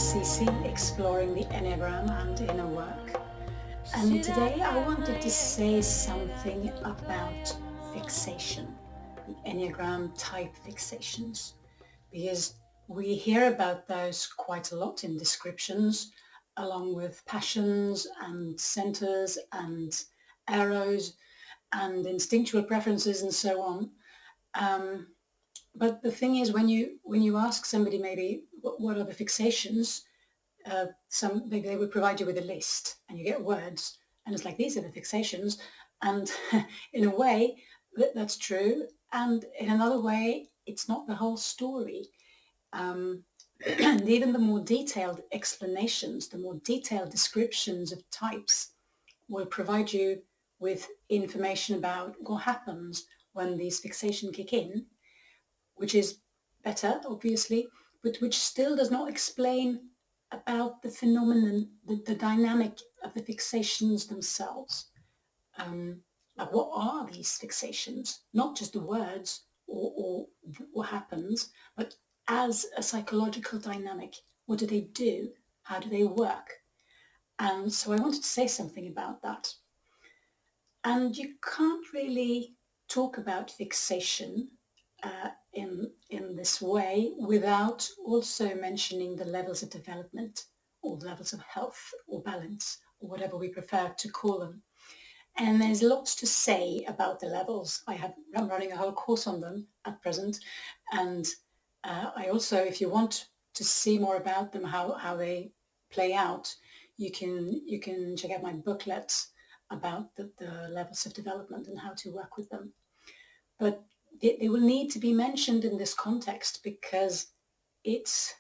Cece, exploring the Enneagram and inner work. And today I wanted to say something about fixation, the Enneagram type fixations, because we hear about those quite a lot in descriptions, along with passions and centers and arrows and instinctual preferences and so on. But the thing is, when you ask somebody maybe what are the fixations, they would provide you with a list, and you get words, and it's like these are the fixations, and in a way that's true, and in another way it's not the whole story. And even the more detailed explanations, the more detailed descriptions of types will provide you with information about what happens when these fixations kick in, which is better, obviously, but which still does not explain about the phenomenon, the dynamic of the fixations themselves. Like, what are these fixations? Not just the words or what happens, but as a psychological dynamic. What do they do? How do they work? And so I wanted to say something about that. And you can't really talk about fixation in this way without also mentioning the levels of development or levels of health or balance or whatever we prefer to call them. And there's lots to say about the levels. I'm running a whole course on them at present. And I also, if you want to see more about them, how they play out, you can check out my booklets about the levels of development and how to work with them. But they will need to be mentioned in this context because it's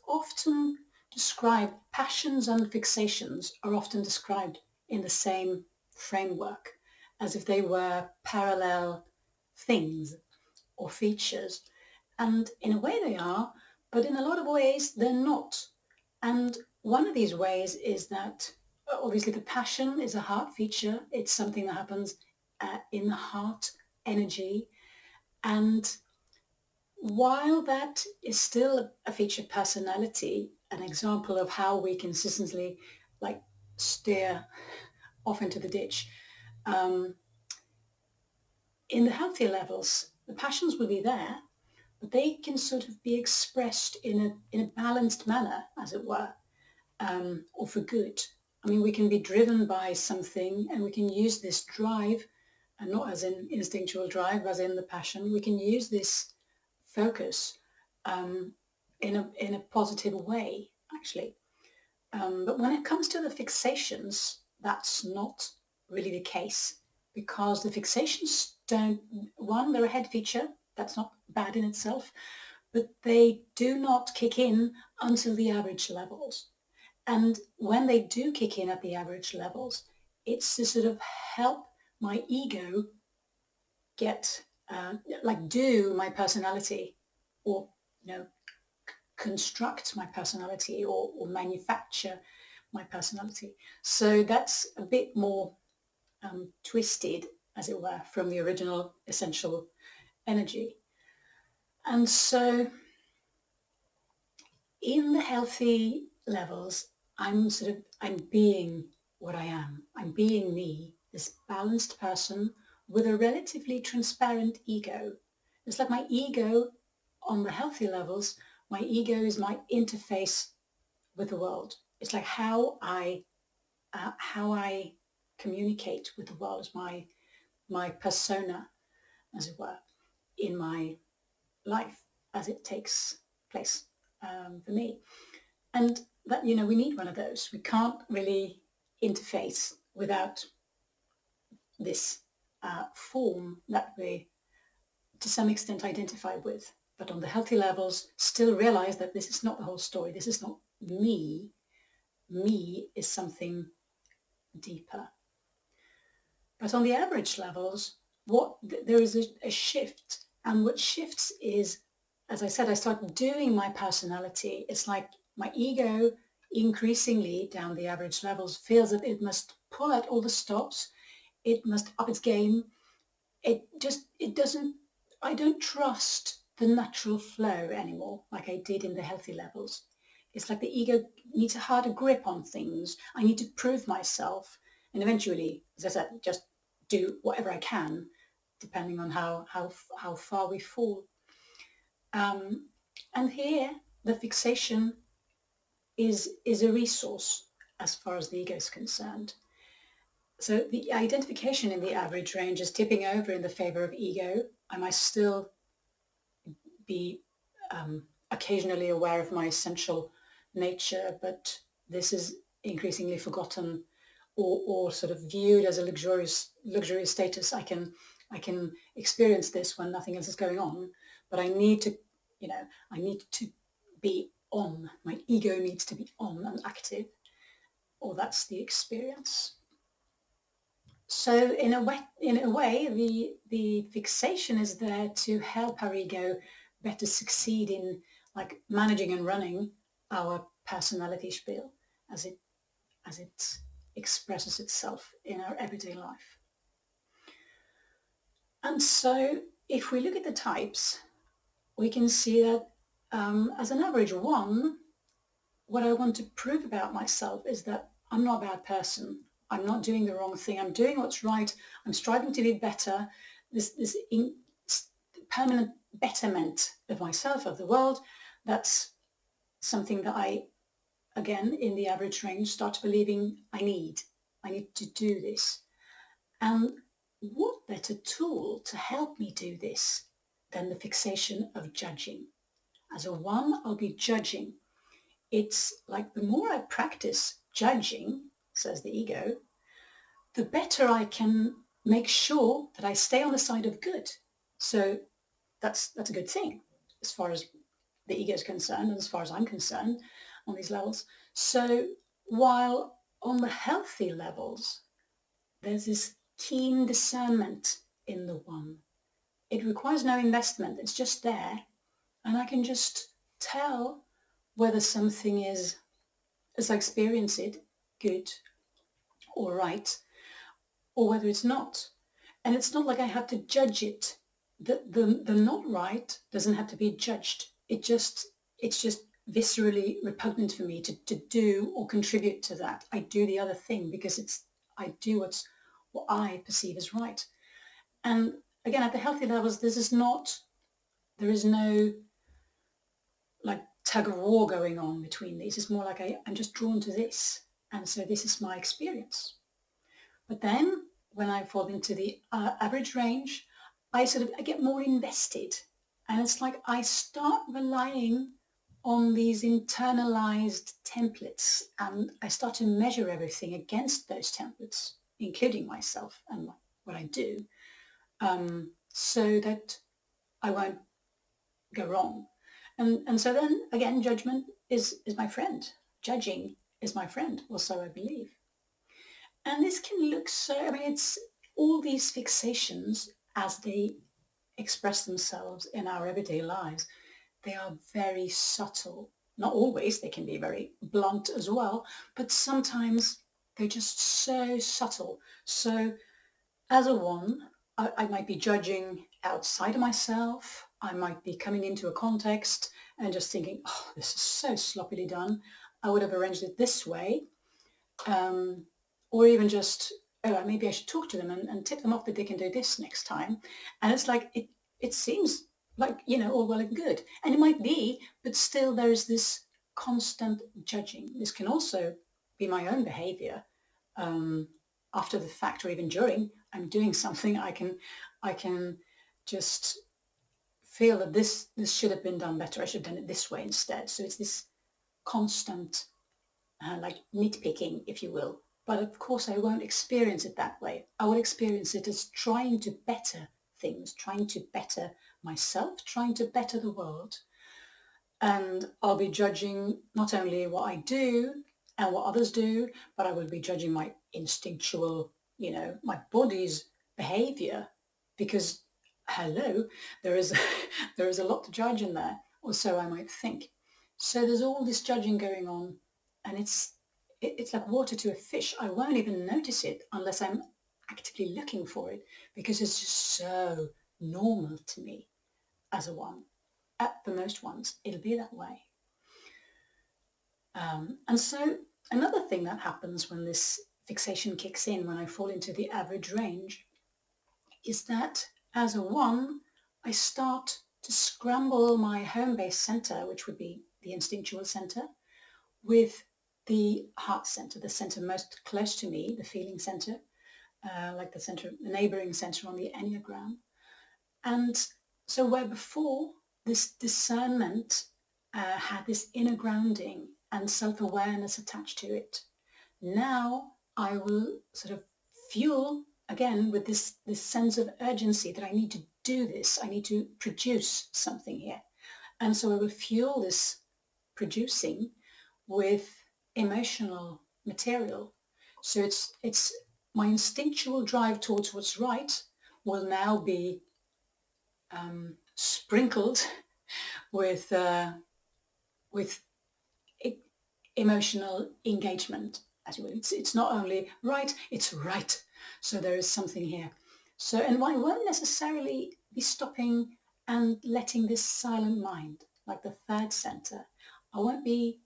often described, passions and fixations are often described in the same framework, as if they were parallel things or features. And in a way they are, but in a lot of ways they're not. And one of these ways is that obviously the passion is a heart feature. It's something that happens in the heart energy. And while that is still a feature personality, an example of how we consistently steer off into the ditch, in the healthier levels, the passions will be there, but they can sort of be expressed in a balanced manner, as it were, or for good. I mean, we can be driven by something and we can use this drive, and not as in instinctual drive, as in the passion. We can use this focus in a positive way, actually. But when it comes to the fixations, that's not really the case, because the fixations they're a head feature. That's not bad in itself, but they do not kick in until the average levels. And when they do kick in at the average levels, it's to sort of help my ego get, do my personality, or, construct my personality, or manufacture my personality. So that's a bit more twisted, as it were, from the original essential energy. And so in the healthy levels, I'm being what I am. I'm being me, this balanced person with a relatively transparent ego. It's like my ego on the healthy levels, my ego is my interface with the world. It's like how I communicate with the world, is my persona, as it were, in my life as it takes place for me. And that, we need one of those. We can't really interface without this form that we, to some extent, identify with. But on the healthy levels, still realize that this is not the whole story. This is not me. Me is something deeper. But on the average levels, there is a shift. And what shifts is, as I said, I start doing my personality. It's like my ego increasingly down the average levels feels that it must pull out all the stops. It must up its game. I don't trust the natural flow anymore like I did in the healthy levels. it's like the ego needs a harder grip on things. I need to prove myself, and eventually, as I said, just do whatever I can, depending on how far we fall. And here, the fixation is a resource as far as the ego is concerned. So the identification in the average range is tipping over in the favor of ego. I might still be occasionally aware of my essential nature, but this is increasingly forgotten or sort of viewed as a luxurious status. I can experience this when nothing else is going on, but I need to, I need to be on. My ego needs to be on and active, or that's the experience. So in a way, the fixation is there to help our ego better succeed in like managing and running our personality spiel as it expresses itself in our everyday life. And so if we look at the types, we can see that as an average one, what I want to prove about myself is that I'm not a bad person. I'm not doing the wrong thing. I'm doing what's right. I'm striving to be better. This permanent betterment of myself, of the world, that's something that I, again, in the average range, start believing I need to do this. And what better tool to help me do this than the fixation of judging? As a one, I'll be judging. It's like the more I practice judging, says the ego, the better I can make sure that I stay on the side of good. So that's a good thing as far as the ego is concerned and as far as I'm concerned on these levels. So while on the healthy levels, there's this keen discernment in the one. It requires no investment. It's just there. And I can just tell whether something is, as I experience it, good or right, or whether it's not. And it's not like I have to judge it. The not right doesn't have to be judged. It's just viscerally repugnant for me to do or contribute to that. I do the other thing because I do what I perceive as right. And again, at the healthy levels, there is no like tug of war going on between these. It's more like I'm just drawn to this. And so this is my experience. But then when I fall into the average range, I get more invested. And it's like I start relying on these internalized templates, and I start to measure everything against those templates, including myself and what I do, so that I won't go wrong. And so then again, judgment is my friend. Judging is my friend, or so I believe. And this can look it's all these fixations as they express themselves in our everyday lives. They are very subtle. Not always, they can be very blunt as well, but sometimes they're just so subtle. So as a one, I might be judging outside of myself. I might be coming into a context and just thinking, oh, this is so sloppily done. I would have arranged it this way. Or even just, oh, maybe I should talk to them and tip them off that they can do this next time. And it's like, it seems like, all well and good. And it might be, but still there is this constant judging. This can also be my own behavior. After the fact or even during I'm doing something, I can just feel that this should have been done better. I should have done it this way instead. So it's this constant like nitpicking, if you will. But of course, I won't experience it that way. I will experience it as trying to better things, trying to better myself, trying to better the world. And I'll be judging not only what I do and what others do, but I will be judging my instinctual, my body's behavior, because hello, there is a lot to judge in there, or so I might think. So there's all this judging going on, and it's like water to a fish. I won't even notice it unless I'm actively looking for it, because it's just so normal to me as a one. At the most ones, it'll be that way. And so another thing that happens when this fixation kicks in, when I fall into the average range, is that as a 1, I start to scramble my home-based center, which would be the instinctual center, with the heart center, the center most close to me, the feeling center, like the neighboring center on the Enneagram. And so where before this discernment had this inner grounding and self-awareness attached to it, now I will sort of fuel again with this sense of urgency that I need to do this. I need to produce something here. And so I will fuel this producing with emotional material. So it's my instinctual drive towards what's right will now be sprinkled with emotional engagement, as you will. It's not only right, it's right. So there is something here. So, and I won't necessarily be stopping and letting this silent mind, like the third center, I won't be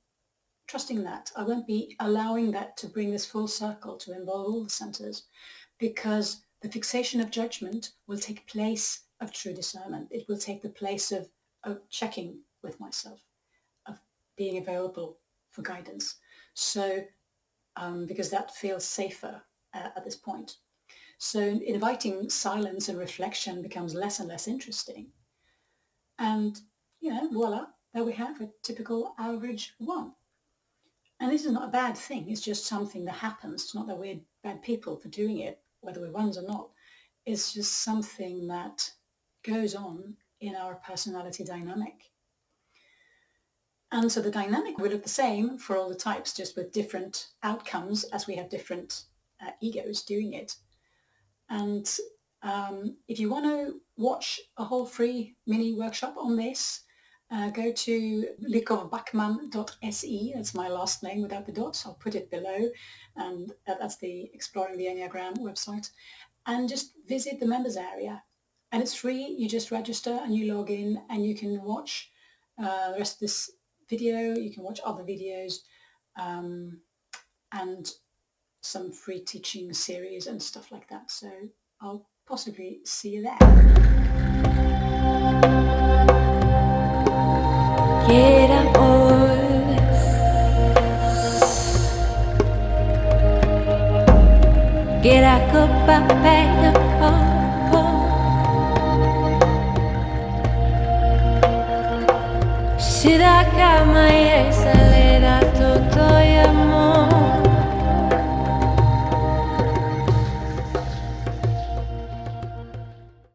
trusting that. I won't be allowing that to bring this full circle to involve all the centers, because the fixation of judgment will take place of true discernment. It will take the place of checking with myself, of being available for guidance. So, because that feels safer at this point. So inviting silence and reflection becomes less and less interesting. And, voila, there we have a typical average 1. And this is not a bad thing. It's just something that happens. It's not that we're bad people for doing it, whether we're 1s or not. It's just something that goes on in our personality dynamic. And so the dynamic will look the same for all the types, just with different outcomes as we have different egos doing it. And if you want to watch a whole free mini workshop on this, go to likovbachman.se. That's my last name without the dots. I'll put it below. And that's the Exploring the Enneagram website. And just visit the members area. And it's free. You just register and you log in, and you can watch the rest of this video. You can watch other videos and some free teaching series and stuff like that. So I'll possibly see you there. Get old, get a copa pega poco, si da cama e salera tutto amore.